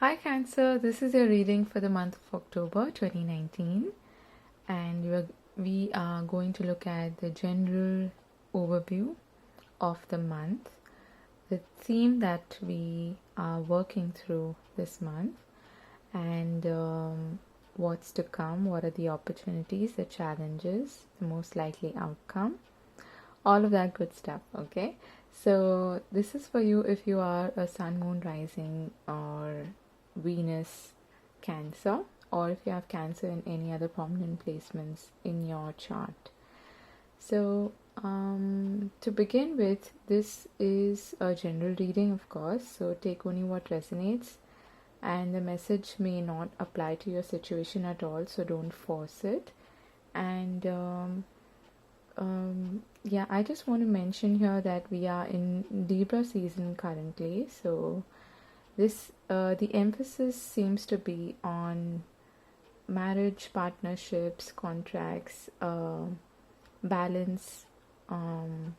Hi Cancer, this is your reading for the month of October 2019, and we are going to look at the general overview of the month, the theme that we are working through this month, and what's to come, what are the opportunities, the challenges, the most likely outcome, all of that good stuff. Okay, so this is for you if you are a sun, moon, rising, or Venus Cancer, or if you have Cancer in any other prominent placements in your chart. So to begin with, this is a general reading, of course, so take only what resonates, and the message may not apply to your situation at all, so don't force it. And yeah, I just want to mention here that we are in Libra season currently, so this the emphasis seems to be on marriage, partnerships, contracts, balance, and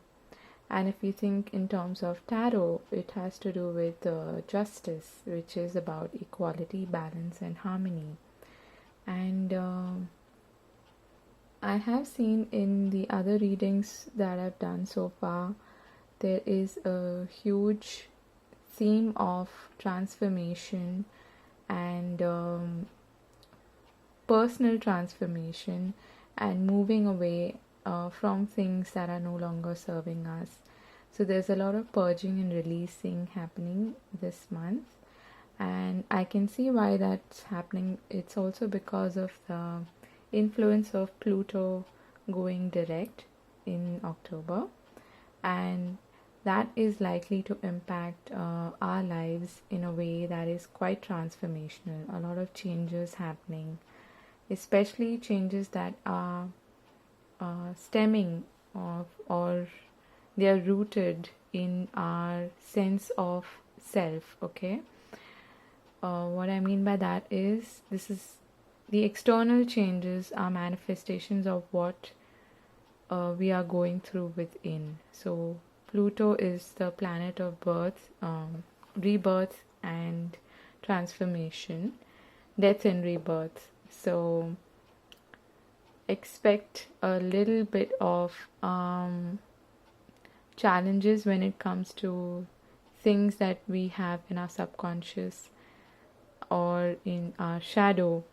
if you think in terms of tarot, it has to do with justice, which is about equality, balance, and harmony. And I have seen in the other readings that I've done so far, there is a huge theme of transformation and personal transformation and moving away from things that are no longer serving us. So there's a lot of purging and releasing happening this month, and I can see why that's happening. It's also because of the influence of Pluto going direct in October, and that is likely to impact our lives in a way that is quite transformational. A lot of changes happening, especially changes that are stemming of, or they are rooted in our sense of self. Okay, what I mean by that is the external changes are manifestations of what we are going through within. So Pluto is the planet of birth, rebirth, and transformation, death and rebirth. So expect a little bit of challenges when it comes to things that we have in our subconscious or in our shadow,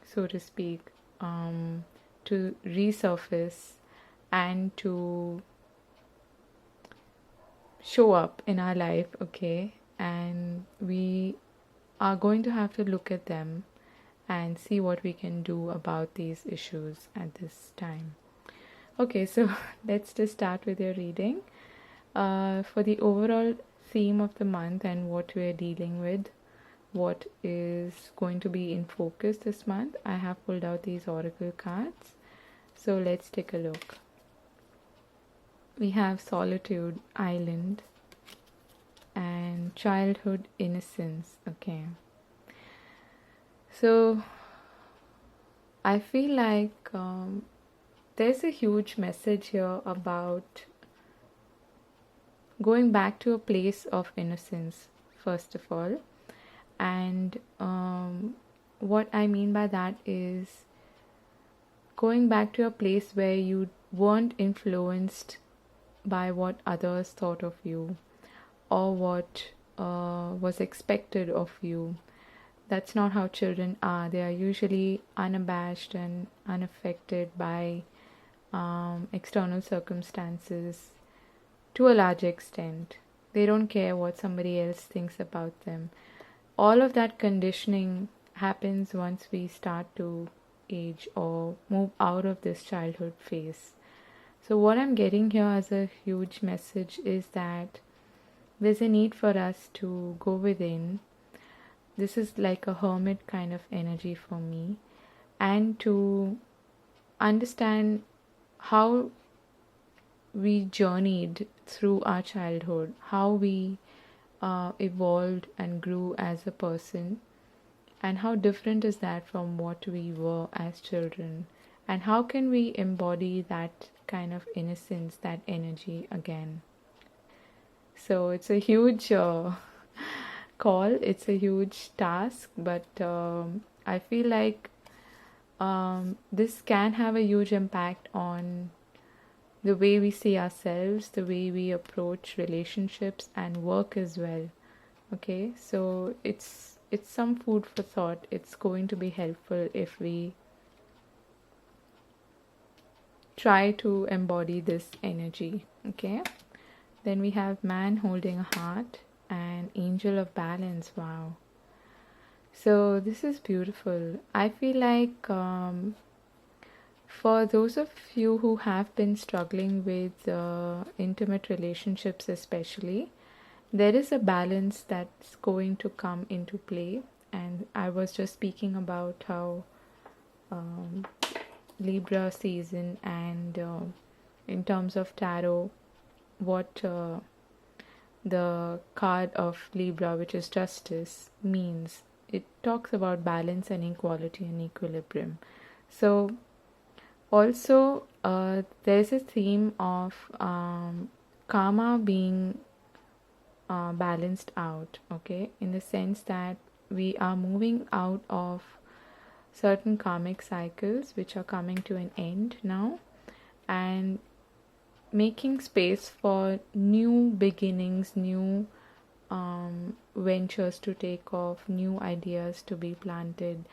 so to speak, to resurface and to show up in our life. Okay, and we are going to have to look at them and see what we can do about these issues at this time. Okay, so let's just start with your reading. For the overall theme of the month and what we're dealing with, what is going to be in focus this month, I have pulled out these oracle cards. So let's take a look. We have Solitude, Island, and Childhood Innocence. Okay, so I feel like there's a huge message here about going back to a place of innocence, first of all. And what I mean by that is going back to a place where you weren't influenced by what others thought of you or what was expected of you. That's not how children are. They are usually unabashed and unaffected by external circumstances to a large extent. They don't care what somebody else thinks about them. All of that conditioning happens once we start to age or move out of this childhood phase. So what I'm getting here as a huge message is that there's a need for us to go within. This is like a hermit kind of energy for me, and to understand how we journeyed through our childhood, how we evolved and grew as a person, and how different is that from what we were as children, and how can we embody that kind of innocence, that energy again. So it's a huge call. It's a huge task, but I feel like this can have a huge impact on the way we see ourselves, the way we approach relationships and work as well. Okay, so it's some food for thought. It's going to be helpful if we try to embody this energy. Okay, then we have man holding a heart and angel of balance. Wow. So this is beautiful. I feel like for those of you who have been struggling with intimate relationships, especially, there is a balance that's going to come into play. And I was just speaking about how um, Libra season and in terms of tarot, what the card of Libra, which is justice, means. It talks about balance and equality and equilibrium. So also there's a theme of karma being balanced out, okay, in the sense that we are moving out of certain karmic cycles which are coming to an end now, and making space for new beginnings, new ventures to take off, new ideas to be planted,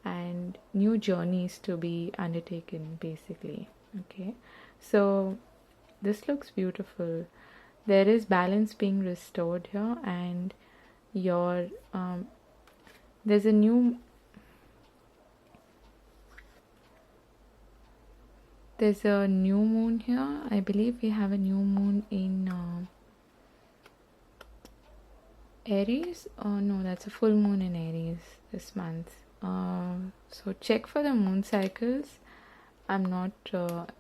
and new journeys to be undertaken, basically. Okay, so this looks beautiful. There is balance being restored here, and your there's a new moon here. I believe we have a new moon in Aries. Oh no, that's a full moon in Aries this month. So check for the moon cycles. I'm not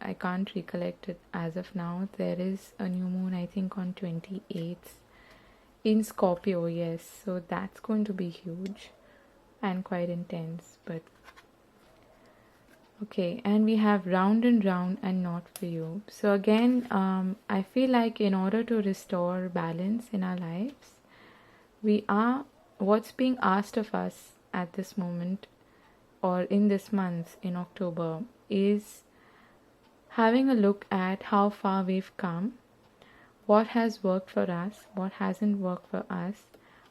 I can't recollect it as of now. There is a new moon, I think, on 28th in Scorpio. Yes, so that's going to be huge and quite intense. But okay, and we have round and round and not for you. So again, I feel like in order to restore balance in our lives, what's being asked of us at this moment or in this month in October is having a look at how far we've come, what has worked for us, what hasn't worked for us,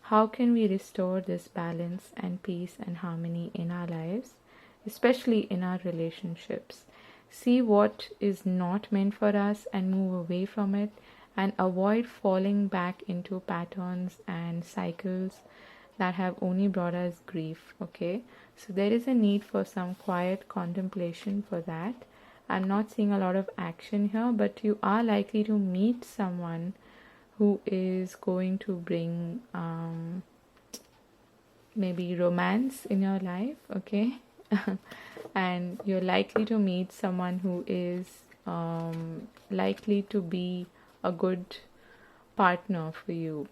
how can we restore this balance and peace and harmony in our lives, especially in our relationships. See what is not meant for us and move away from it, and avoid falling back into patterns and cycles that have only brought us grief. Okay, so there is a need for some quiet contemplation for that. I'm not seeing a lot of action here, but you are likely to meet someone who is going to bring maybe romance in your life. Okay, and you're likely to meet someone who is likely to be a good partner for you,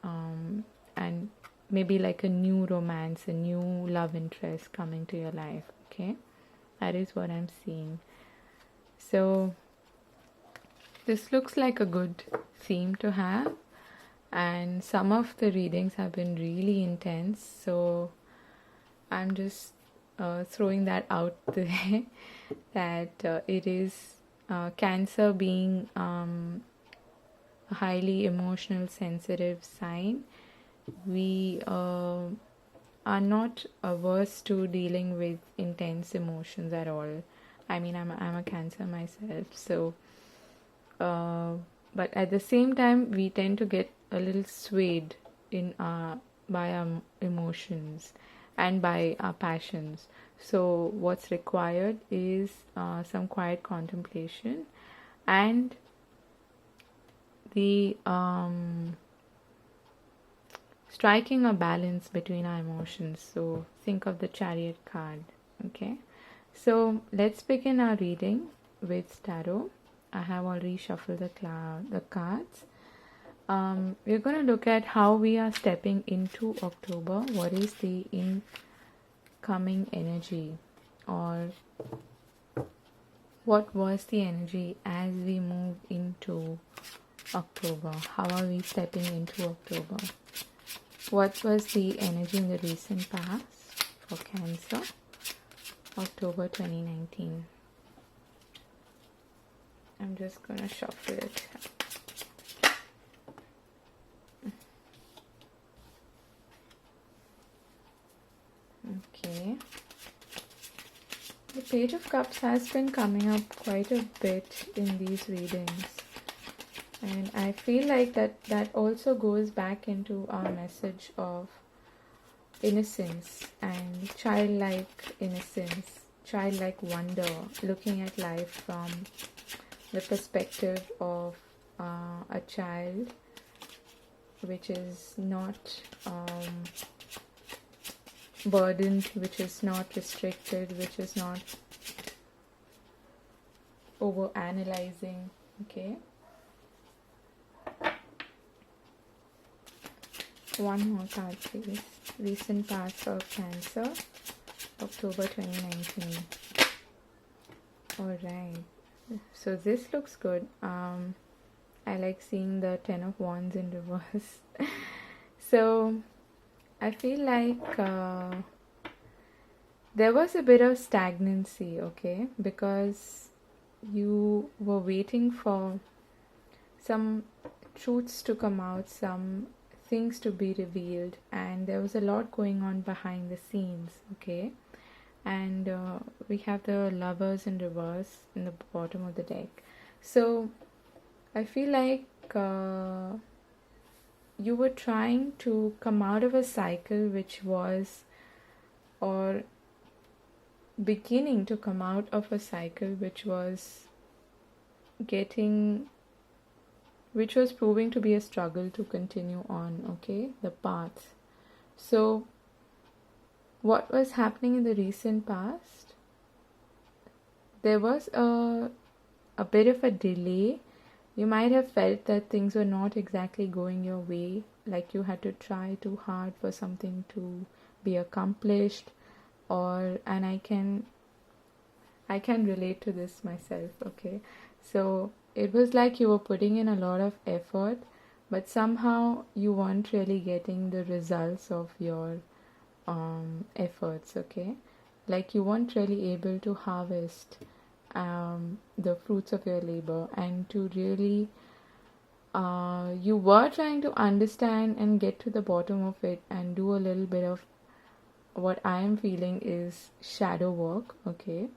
and maybe like a new romance, a new love interest coming to your life. Okay, that is what I'm seeing. So this looks like a good theme to have, and some of the readings have been really intense, so I'm just throwing that out there that it is Cancer being a highly emotional, sensitive sign. We are not averse to dealing with intense emotions at all. I mean, I'm a Cancer myself, so but at the same time, we tend to get a little swayed in by our emotions and by our passions. So what's required is some quiet contemplation and the striking a balance between our emotions. So think of the Chariot card. Okay, so let's begin our reading with tarot. I have already shuffled the cards. We're going to look at how we are stepping into October. What is the incoming energy, or what was the energy as we move into October? How are we stepping into October? What was the energy in the recent past for Cancer, October 2019? I'm just gonna shuffle it. Okay. The Page of Cups has been coming up quite a bit in these readings. And I feel like that also goes back into our message of innocence and childlike innocence, childlike wonder, looking at life from the perspective of a child, which is not burdened, which is not restricted, which is not over analyzing. Okay. One more card, please. Recent past for Cancer, October 2019. Alright. So this looks good. I like seeing the Ten of Wands in reverse. So I feel like there was a bit of stagnancy, okay? Because you were waiting for some truths to come out, some things to be revealed, and there was a lot going on behind the scenes, okay? And we have the Lovers in reverse in the bottom of the deck. So I feel like you were trying to come out of a cycle which was, or beginning to come out of a cycle which was proving to be a struggle to continue on, okay, the path. So what was happening in the recent past? There was a bit of a delay. You might have felt that things were not exactly going your way, like you had to try too hard for something to be accomplished, and I can relate to this myself, okay? So it was like you were putting in a lot of effort, but somehow you weren't really getting the results of your efforts, okay? Like you weren't really able to harvest the fruits of your labor, and to really you were trying to understand and get to the bottom of it and do a little bit of what I am feeling is shadow work, okay?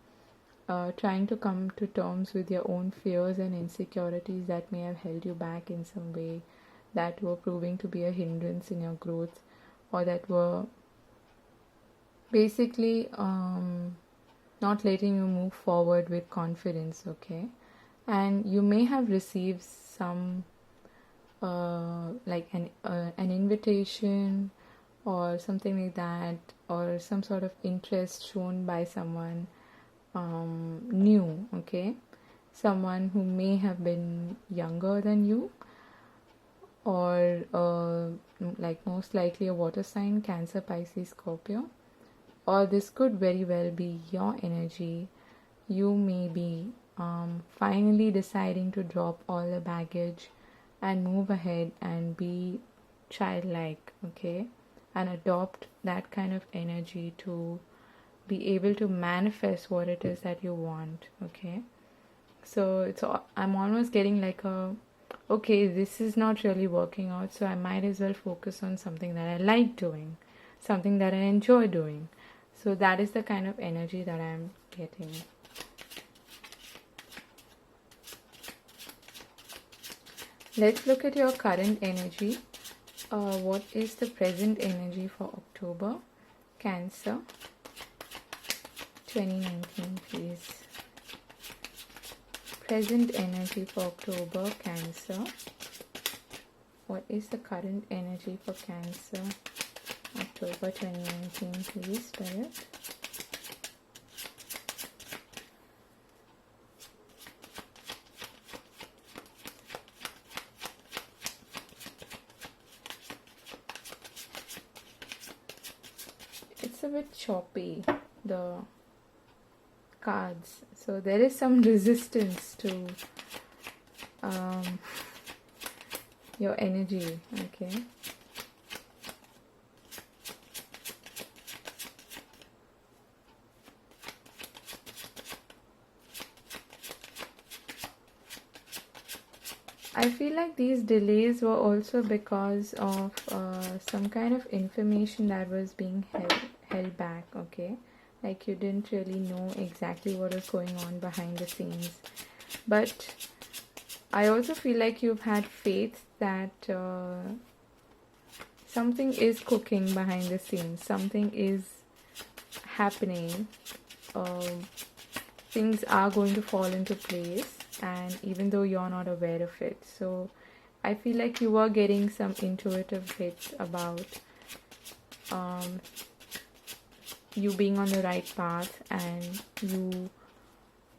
Trying to come to terms with your own fears and insecurities that may have held you back in some way, that were proving to be a hindrance in your growth, or that were basically not letting you move forward with confidence, okay? And you may have received some like an invitation or something like that, or some sort of interest shown by someone new, okay? Someone who may have been younger than you, or like most likely a water sign, Cancer, Pisces, Scorpio. Or this could very well be your energy. You may be finally deciding to drop all the baggage and move ahead and be childlike, okay? And adopt that kind of energy to be able to manifest what it is that you want, okay? So I'm almost getting like okay, this is not really working out, so I might as well focus on something that I like doing, something that I enjoy doing. So that is the kind of energy that I'm getting. Let's look at your current energy. What is the present energy for October, Cancer, 2019, please? Present energy for October, Cancer. What is the current energy for Cancer, October 2019, please, Spirit? It's a bit choppy, the cards, so there is some resistance to your energy, okay? I feel like these delays were also because of some kind of information that was being held back, okay? Like you didn't really know exactly what was going on behind the scenes. But I also feel like you've had faith that something is cooking behind the scenes, something is happening. Things are going to fall into place, and even though you're not aware of it. So I feel like you were getting some intuitive hits about you being on the right path and you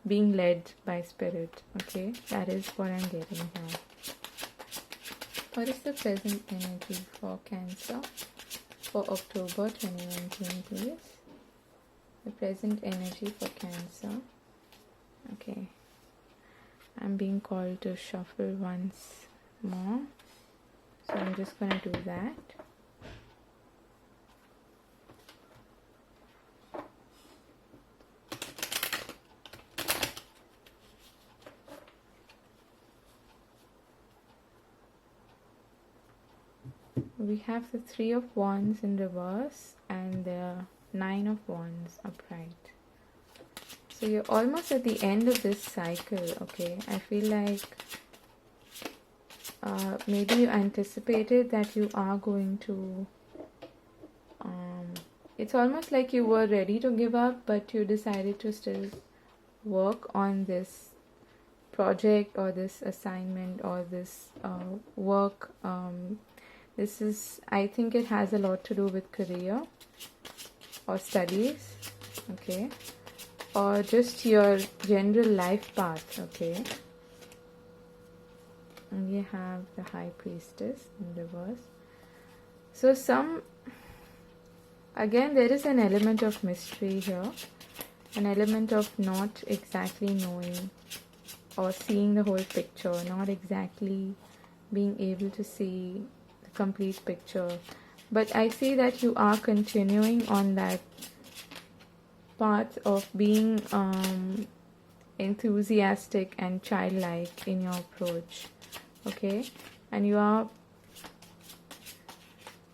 being led by spirit. Okay, that is what I'm getting here. What is the present energy for Cancer for October 2019, please? The present energy for Cancer. Okay, I'm being called to shuffle once more, so I'm just gonna do that. We have the 3 of Wands in reverse and the 9 of Wands upright. So you're almost at the end of this cycle, okay? I feel like maybe you anticipated that you are going to... it's almost like you were ready to give up, but you decided to still work on this project or this assignment or this work. This is, I think it has a lot to do with career or studies, okay, or just your general life path, okay. And you have the High Priestess in reverse. So again, there is an element of mystery here, an element of not exactly knowing or seeing the whole picture, not exactly being able to see the complete picture. But I see that you are continuing on that path of being enthusiastic and childlike in your approach, okay? And you are...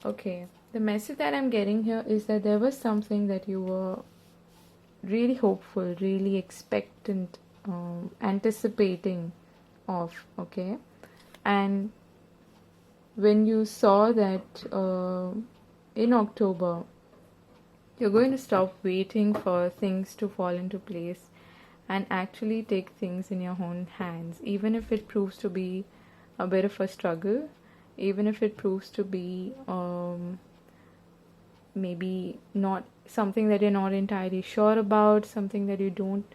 okay, the message that I'm getting here is that there was something that you were really hopeful, really expectant, anticipating of, okay? And when you saw that in October, you're going to stop waiting for things to fall into place and actually take things in your own hands, even if it proves to be a bit of a struggle, even if it proves to be maybe not something that you're not entirely sure about, something that you don't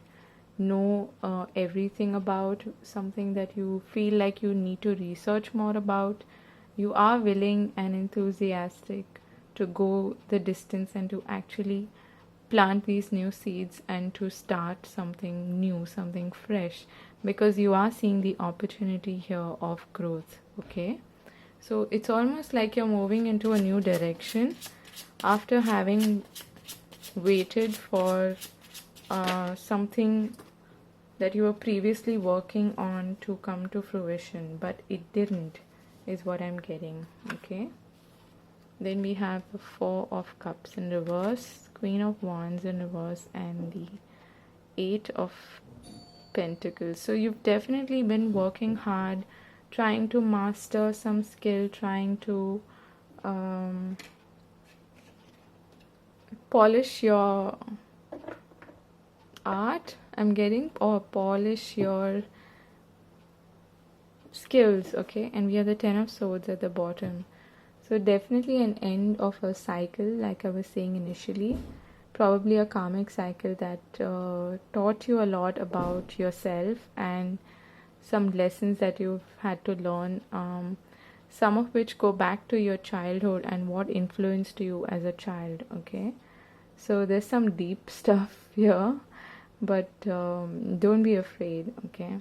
know everything about, something that you feel like you need to research more about. You are willing and enthusiastic to go the distance and to actually plant these new seeds and to start something new, something fresh, because you are seeing the opportunity here of growth, okay? So it's almost like you're moving into a new direction after having waited for something that you were previously working on to come to fruition, but it didn't, is what I'm getting, okay? Then we have the 4 of Cups in reverse, Queen of Wands in reverse, and the 8 of Pentacles. So you've definitely been working hard, trying to master some skill, trying to polish your art, I'm getting, or polish your skills, okay? And we have the 10 of Swords at the bottom. So definitely an end of a cycle, like I was saying initially. Probably a karmic cycle that taught you a lot about yourself and some lessons that you've had to learn, some of which go back to your childhood and what influenced you as a child, okay? So there's some deep stuff here, but don't be afraid, okay?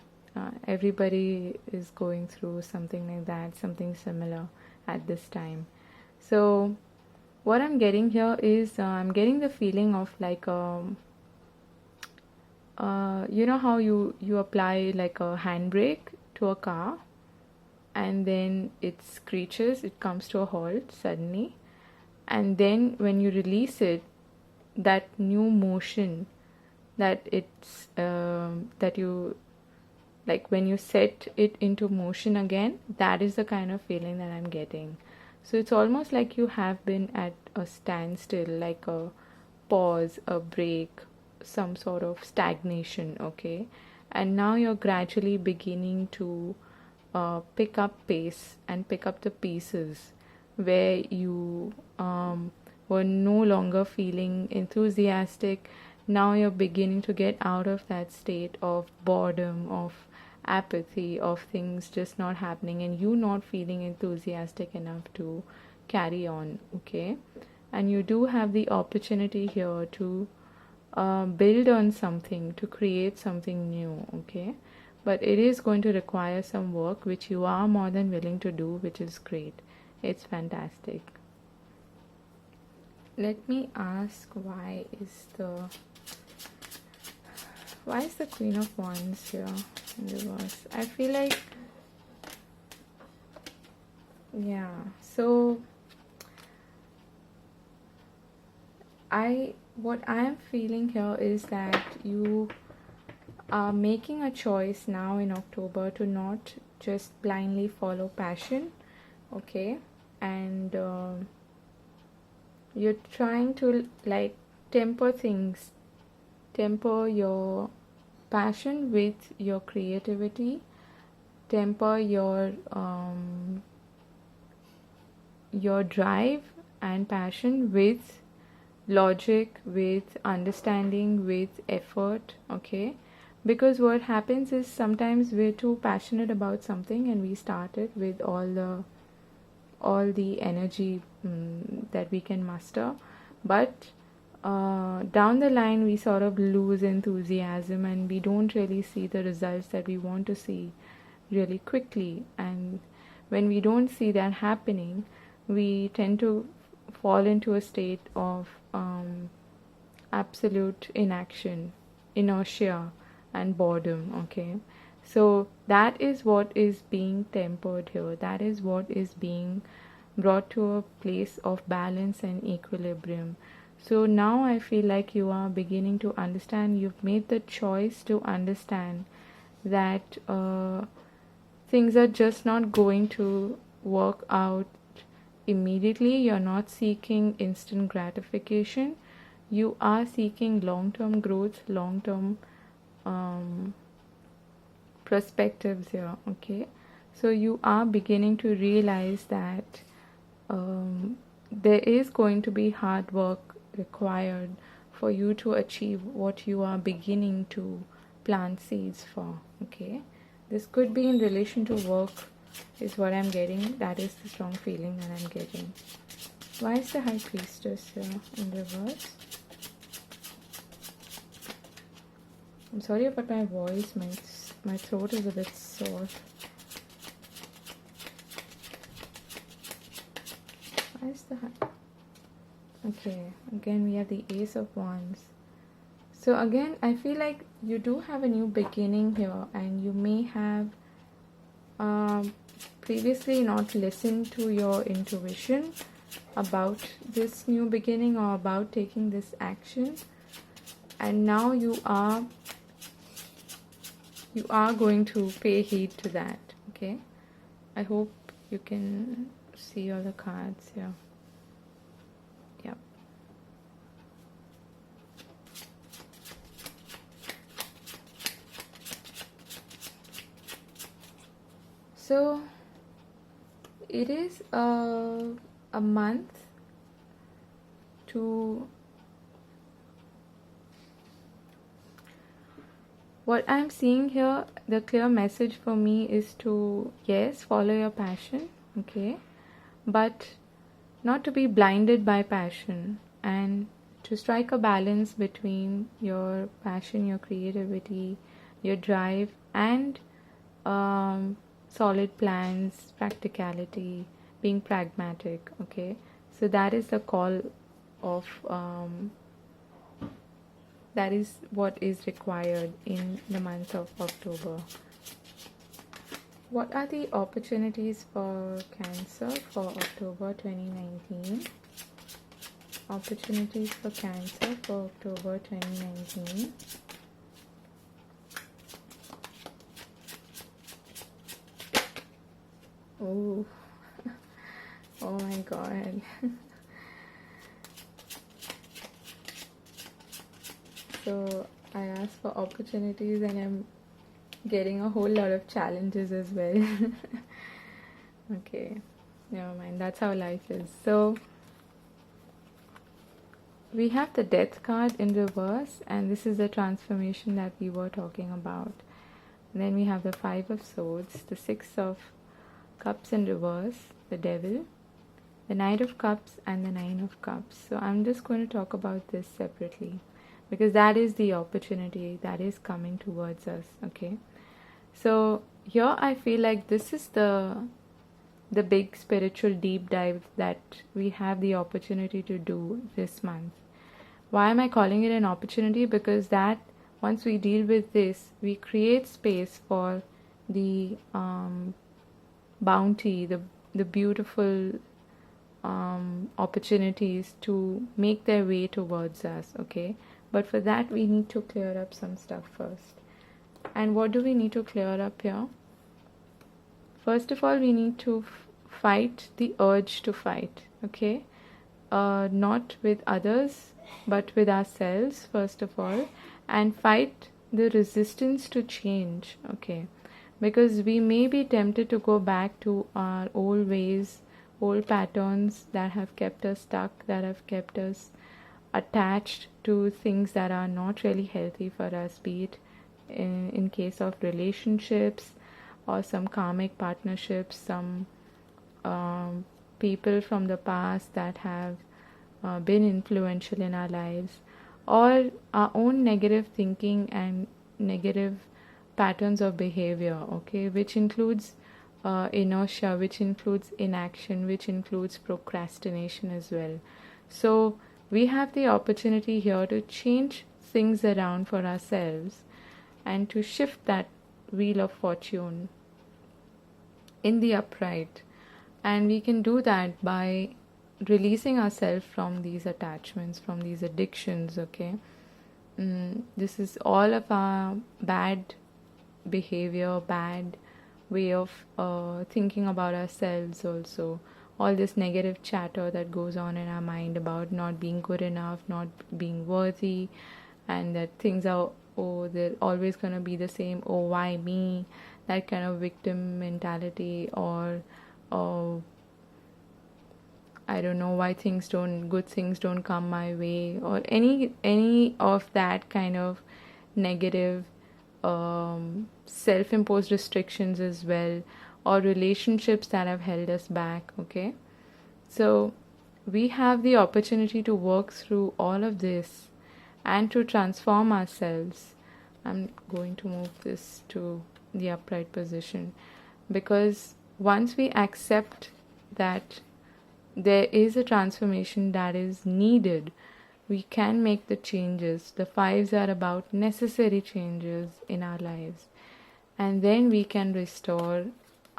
Everybody is going through something like that, something similar at this time. So what I'm getting here is I'm getting the feeling of like you know how you apply like a handbrake to a car, and then it screeches, it comes to a halt suddenly, and then when you release it, that new motion that you, like when you set it into motion again, that is the kind of feeling that I'm getting. So it's almost like you have been at a standstill, like a pause, a break, some sort of stagnation, okay? And now you're gradually beginning to pick up pace and pick up the pieces where you were no longer feeling enthusiastic. Now you're beginning to get out of that state of boredom, of apathy, of things just not happening, and you not feeling enthusiastic enough to carry on, okay? And you do have the opportunity here to build on something, to create something new, okay? But it is going to require some work, which you are more than willing to do, which is great. It's fantastic. Let me ask, why is the Queen of Wands here in reverse? I feel like, yeah, so what I am feeling here is that you are making a choice now in October to not just blindly follow passion, okay? And you're trying to like temper things, temper your passion with your creativity, temper your drive and passion with logic, with understanding, with effort, okay? Because what happens is sometimes we're too passionate about something and we start it with all the energy that we can muster, but down the line we sort of lose enthusiasm and we don't really see the results that we want to see really quickly. And when we don't see that happening, we tend to fall into a state of absolute inaction, inertia, and boredom, okay? So that is what is being tempered here. That is what is being brought to a place of balance and equilibrium. So now I feel like you are beginning to understand, you've made the choice to understand that things are just not going to work out immediately. You're not seeking instant gratification. You are seeking long-term growth, long-term perspectives here, okay? So you are beginning to realize that there is going to be hard work required for you to achieve what you are beginning to plant seeds for, okay? This could be in relation to work, is what I'm getting. That is the strong feeling that I'm getting. Why is the High Priestess here in reverse? I'm sorry about my voice, my throat is a bit sore. Why is the High... Okay, again we have the Ace of Wands. So again, I feel like you do have a new beginning here, and you may have previously not listened to your intuition about this new beginning or about taking this action, and now you are going to pay heed to that, okay? I hope you can see all the cards here. Yep. So it is a month to... What I'm seeing here, the clear message for me is to, yes, follow your passion, okay? But not to be blinded by passion, and to strike a balance between your passion, your creativity, your drive, and solid plans, practicality, being pragmatic, okay? So that is the call of... that is what is required in the month of October. What are the opportunities for Cancer for October 2019? Opportunities for Cancer for October 2019. Oh, oh my god. So I asked for opportunities and I'm getting a whole lot of challenges as well. Okay, never mind. That's how life is. So we have the Death card in reverse, and this is the transformation that we were talking about. And then we have the Five of Swords, the Six of Cups in reverse, the Devil, the Knight of Cups, and the Nine of Cups. So I'm just going to talk about this separately because that is the opportunity that is coming towards us. Okay, so here I feel like this is the big spiritual deep dive that we have the opportunity to do this month. Why am I calling it an opportunity? Because that once we deal with this, we create space for the bounty, the beautiful opportunities to make their way towards us. Okay, but for that we need to clear up some stuff first. And what do we need to clear up here? First of all, we need to fight the urge to fight. Okay, not with others but with ourselves first of all, and fight the resistance to change. Okay, because we may be tempted to go back to our old ways, old patterns that have kept us stuck, that have kept us attached to things that are not really healthy for us, be it in case of relationships or some karmic partnerships, some people from the past that have been influential in our lives, or our own negative thinking and negative patterns of behavior. Okay, which includes inertia, which includes inaction, which includes procrastination as well. So we have the opportunity here to change things around for ourselves and to shift that wheel of fortune in the upright. And we can do that by releasing ourselves from these attachments, from these addictions. Okay, this is all of our bad behavior, bad way of thinking about ourselves also. All this negative chatter that goes on in our mind about not being good enough, not being worthy, and that things are, oh, they're always going to be the same, oh, why me, that kind of victim mentality, or I don't know why good things don't come my way, or any of that kind of negative self-imposed restrictions as well, or relationships that have held us back. Okay, so we have the opportunity to work through all of this and to transform ourselves. I'm going to move this to the upright position, because once we accept that there is a transformation that is needed, we can make the changes. The fives are about necessary changes in our lives, and then we can restore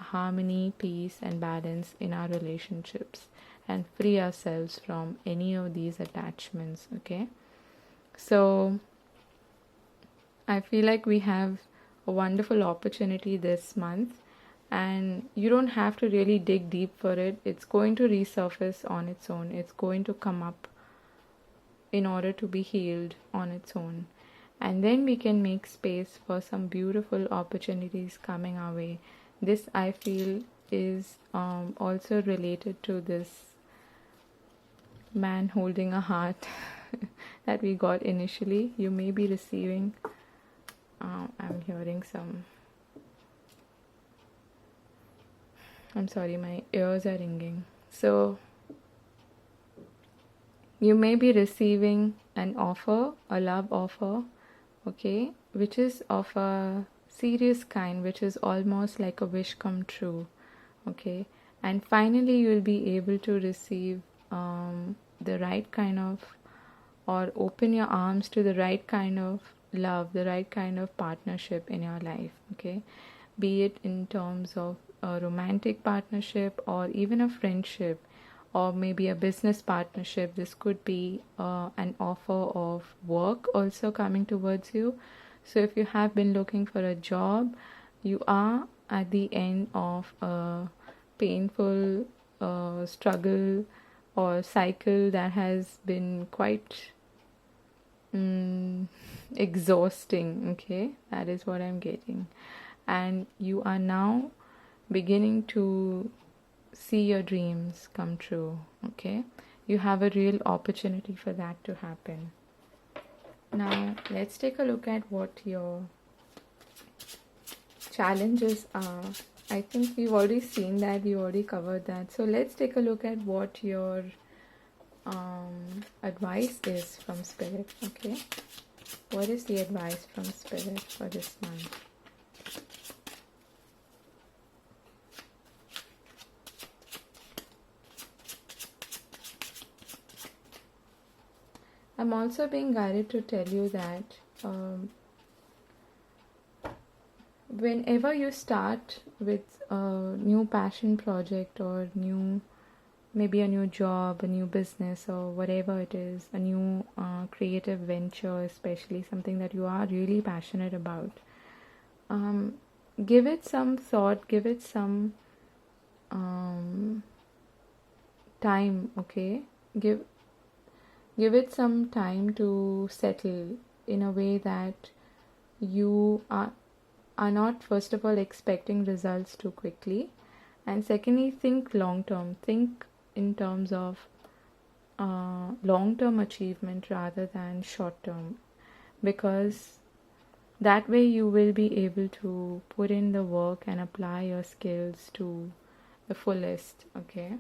harmony, peace, and balance in our relationships and free ourselves from any of these attachments. Okay, so I feel like we have a wonderful opportunity this month, and you don't have to really dig deep for it. It's going to resurface on its own. It's going to come up in order to be healed on its own. And then we can make space for some beautiful opportunities coming our way. This, I feel, is also related to this man holding a heart that we got initially. You may be receiving, I'm hearing some, I'm sorry, my ears are ringing. So you may be receiving an offer, a love offer, okay, which is of a serious kind, which is almost like a wish come true. Okay, and finally you will be able to receive the right kind of, or open your arms to the right kind of love, the right kind of partnership in your life. Okay, be it in terms of a romantic partnership or even a friendship or maybe a business partnership. This could be an offer of work also coming towards you. So if you have been looking for a job, you are at the end of a painful struggle or cycle that has been quite exhausting. Okay, that is what I'm getting. And you are now beginning to see your dreams come true. Okay, you have a real opportunity for that to happen. Now let's take a look at what your challenges are. I think we've already seen that, we already covered that. So let's take a look at what your advice is from Spirit. Okay, what is the advice from Spirit for this month? I'm also being guided to tell you that whenever you start with a new passion project or maybe a new job, a new business, or whatever it is, a new creative venture, especially something that you are really passionate about, give it some thought, give it some time. Okay, give it some time to settle in a way that you are not, first of all, expecting results too quickly, and secondly, think long term. Think in terms of long term achievement rather than short term, because that way you will be able to put in the work and apply your skills to the fullest. Okay,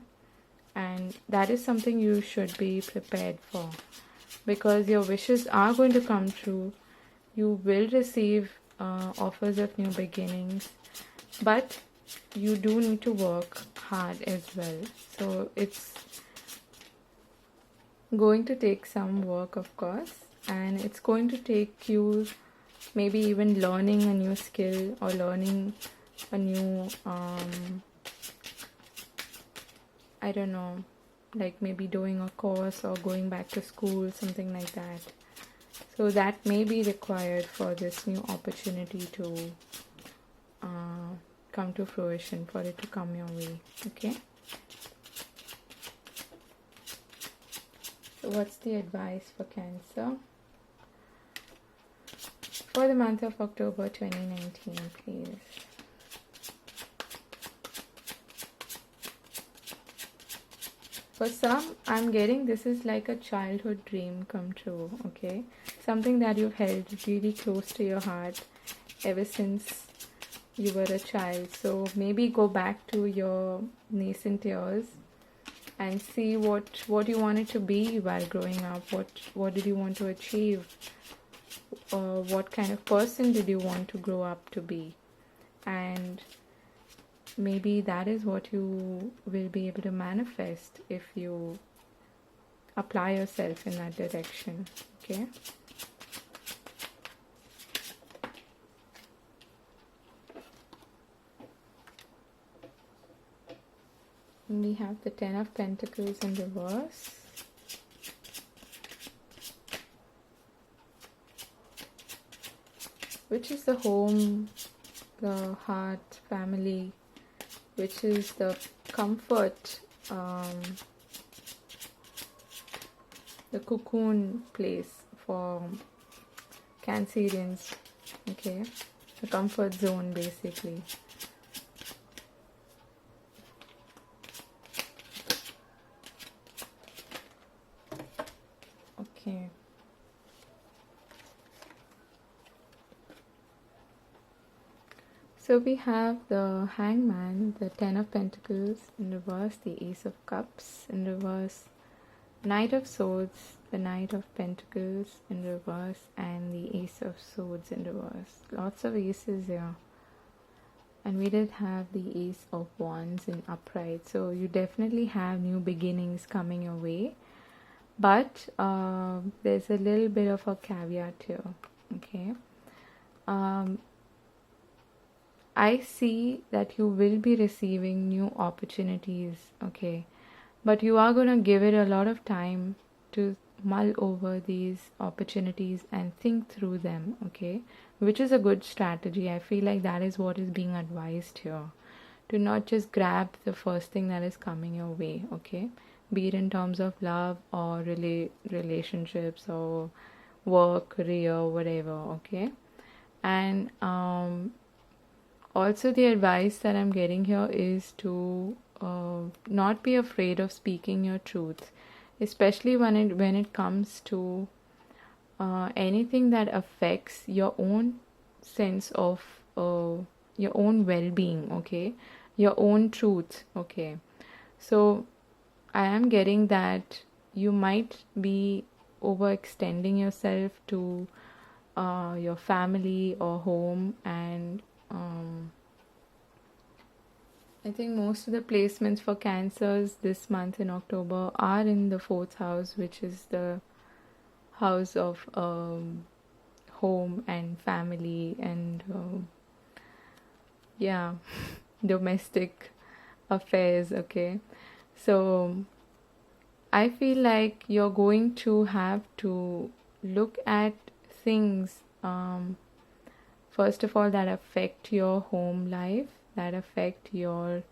and that is something you should be prepared for, because your wishes are going to come true. You will receive offers of new beginnings, but you do need to work hard as well. So it's going to take some work, of course, and it's going to take you maybe even learning a new skill or learning a new I don't know, like maybe doing a course or going back to school, something like that. So that may be required for this new opportunity to come to fruition, for it to come your way. Okay, so what's the advice for Cancer for the month of October 2019, please? For some, I'm getting this is like a childhood dream come true. Okay, something that you've held really close to your heart ever since you were a child. So maybe go back to your nascent years and see what you wanted to be while growing up. What did you want to achieve? What kind of person did you want to grow up to be? And maybe that is what you will be able to manifest if you apply yourself in that direction. Okay, and we have the Ten of Pentacles in reverse, which is the home, the heart, family, which is the comfort, the cocoon place for Cancerians. Okay, the comfort zone basically. Okay, so we have the Hangman, the Ten of Pentacles in reverse, the Ace of Cups in reverse, Knight of Swords, the Knight of Pentacles in reverse, and the Ace of Swords in reverse. Lots of aces here. And we did have the Ace of Wands in upright. So you definitely have new beginnings coming your way. But there's a little bit of a caveat here. Okay. I see that you will be receiving new opportunities, okay? But you are going to give it a lot of time to mull over these opportunities and think through them, okay? Which is a good strategy. I feel like that is what is being advised here. To not just grab the first thing that is coming your way, okay? Be it in terms of love or relationships or work, career, whatever, okay? And also, the advice that I'm getting here is to not be afraid of speaking your truth, especially when it comes to anything that affects your own sense of your own well-being. Okay, your own truth. Okay, so I am getting that you might be overextending yourself to your family or home, and I think most of the placements for cancers this month in October are in the fourth house, which is the house of home and family and yeah, domestic affairs. Okay, so I feel like you're going to have to look at things, first of all, that affect your home life, that affect your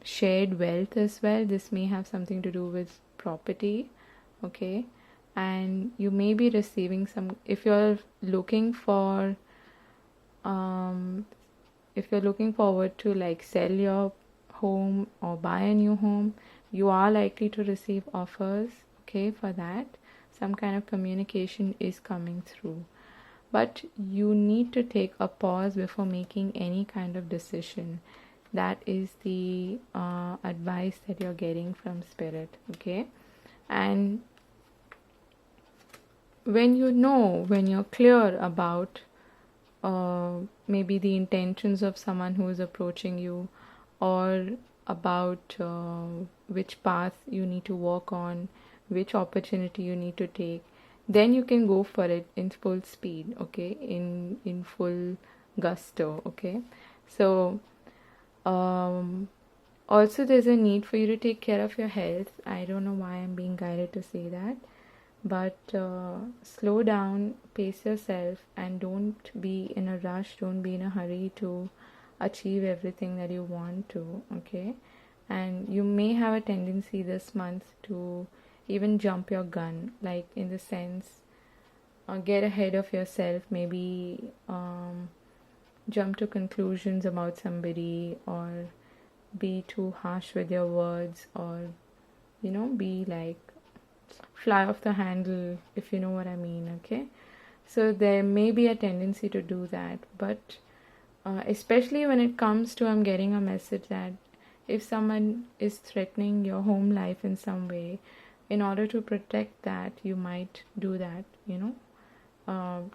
shared wealth as well. This may have something to do with property, okay? And you may be receiving some, um, if you're looking forward to like sell your home or buy a new home, you are likely to receive offers, okay, for that. Some kind of communication is coming through. But you need to take a pause before making any kind of decision. That is the advice that you're getting from spirit, okay? And when you're clear about maybe the intentions of someone who is approaching you, or about which path you need to walk on, which opportunity you need to take, then you can go for it in full speed, okay, in full gusto, okay? So also there's a need for you to take care of your health. I don't know why I'm being guided to say that, but slow down, pace yourself, and don't be in a rush, don't be in a hurry to achieve everything that you want to, okay? And you may have a tendency this month to even jump your gun, like in the sense, get ahead of yourself, maybe jump to conclusions about somebody, or be too harsh with your words, or be like fly off the handle, if you know what I mean, okay? So there may be a tendency to do that, but especially when it comes to, I'm getting a message that if someone is threatening your home life in some way, in order to protect that, you might do that,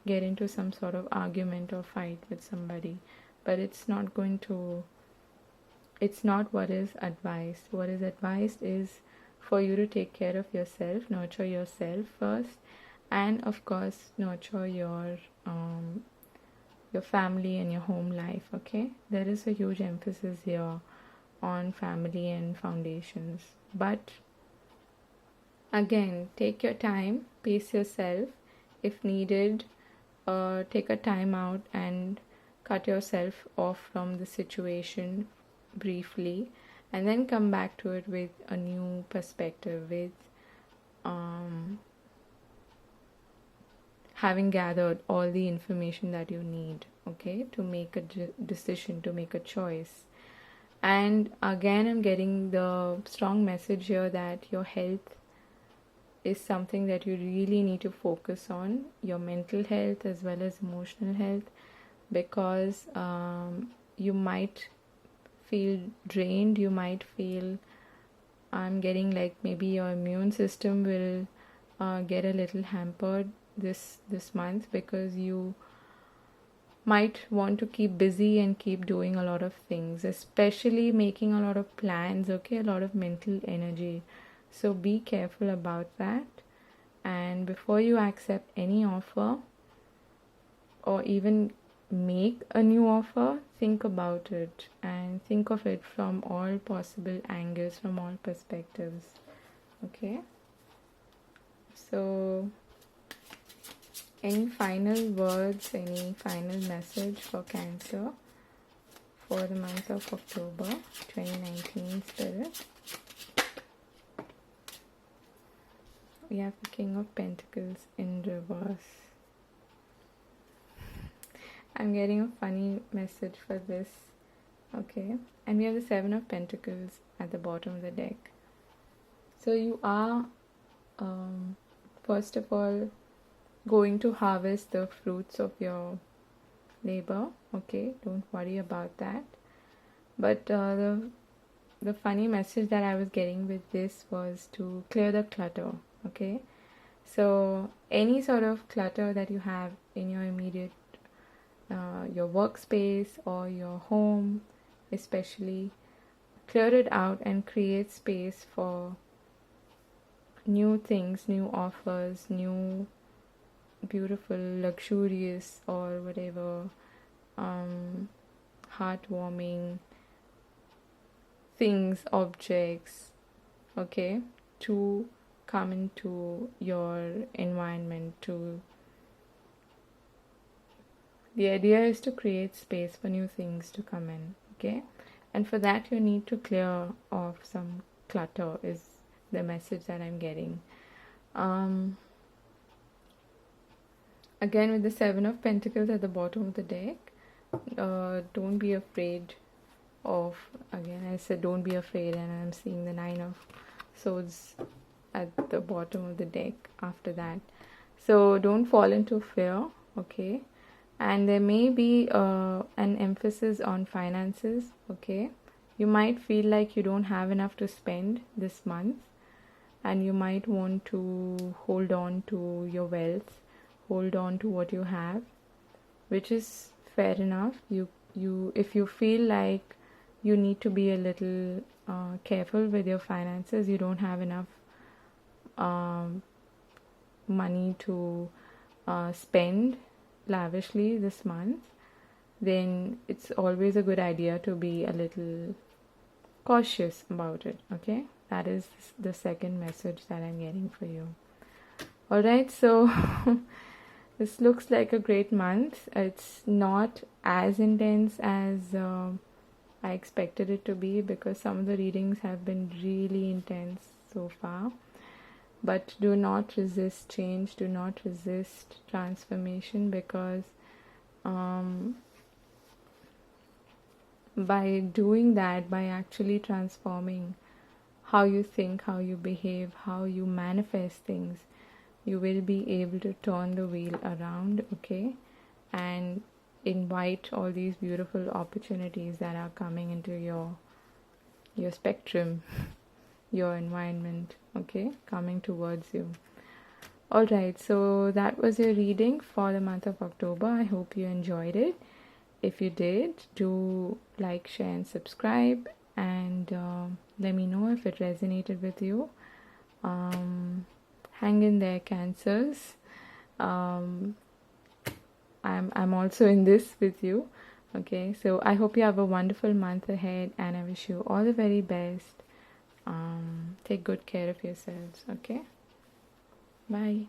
get into some sort of argument or fight with somebody. But it's not what is advised. What is advised is for you to take care of yourself, nurture yourself first, and of course nurture your family and your home life, okay? There is a huge emphasis here on family and foundations. But again, take your time, pace yourself. If needed, take a time out and cut yourself off from the situation briefly, and then come back to it with a new perspective, with having gathered all the information that you need, okay, to make a decision, to make a choice. And again, I'm getting the strong message here that your health is something that you really need to focus on, your mental health as well as emotional health, because you might feel drained, you might feel, I'm getting like maybe your immune system will get a little hampered this month, because you might want to keep busy and keep doing a lot of things, especially making a lot of plans, okay, a lot of mental energy. So be careful about that. And before you accept any offer, or even make a new offer, think about it and think of it from all possible angles, from all perspectives. Okay, so any final words, any final message for Cancer for the month of October 2019, Spirit? We have the King of Pentacles in reverse. I'm getting a funny message for this. Okay, and we have the Seven of Pentacles at the bottom of the deck. So you are, first of all, going to harvest the fruits of your labor. Okay, don't worry about that. But the funny message that I was getting with this was to clear the clutter. Okay, so any sort of clutter that you have in your immediate your workspace or your home especially, clear it out and create space for new things, new offers, new beautiful, luxurious, or whatever heartwarming things, objects, okay, to come into your environment. To the idea is to create space for new things to come in, okay, and for that you need to clear off some clutter is the message that I'm getting. Again, with the Seven of Pentacles at the bottom of the deck, don't be afraid of, again I said don't be afraid, and I'm seeing the Nine of Swords at the bottom of the deck after that. So don't fall into fear, okay, and there may be an emphasis on finances. Okay, you might feel like you don't have enough to spend this month, and you might want to hold on to your wealth, hold on to what you have, which is fair enough. You if you feel like you need to be a little careful with your finances, you don't have enough money to spend lavishly this month, then it's always a good idea to be a little cautious about it. Okay, that is the second message that I'm getting for you. Alright, so this looks like a great month. It's not as intense as I expected it to be, because some of the readings have been really intense so far. But do not resist change, do not resist transformation, because by doing that, by actually transforming how you think, how you behave, how you manifest things, you will be able to turn the wheel around, okay, and invite all these beautiful opportunities that are coming into your spectrum, your environment, okay, coming towards you. Alright, so that was your reading for the month of October. I hope you enjoyed it. If you did, do like, share and subscribe, and let me know if it resonated with you. Hang in there, Cancers. I'm also in this with you. Okay, so I hope you have a wonderful month ahead, and I wish you all the very best. Take good care of yourselves. Okay, bye.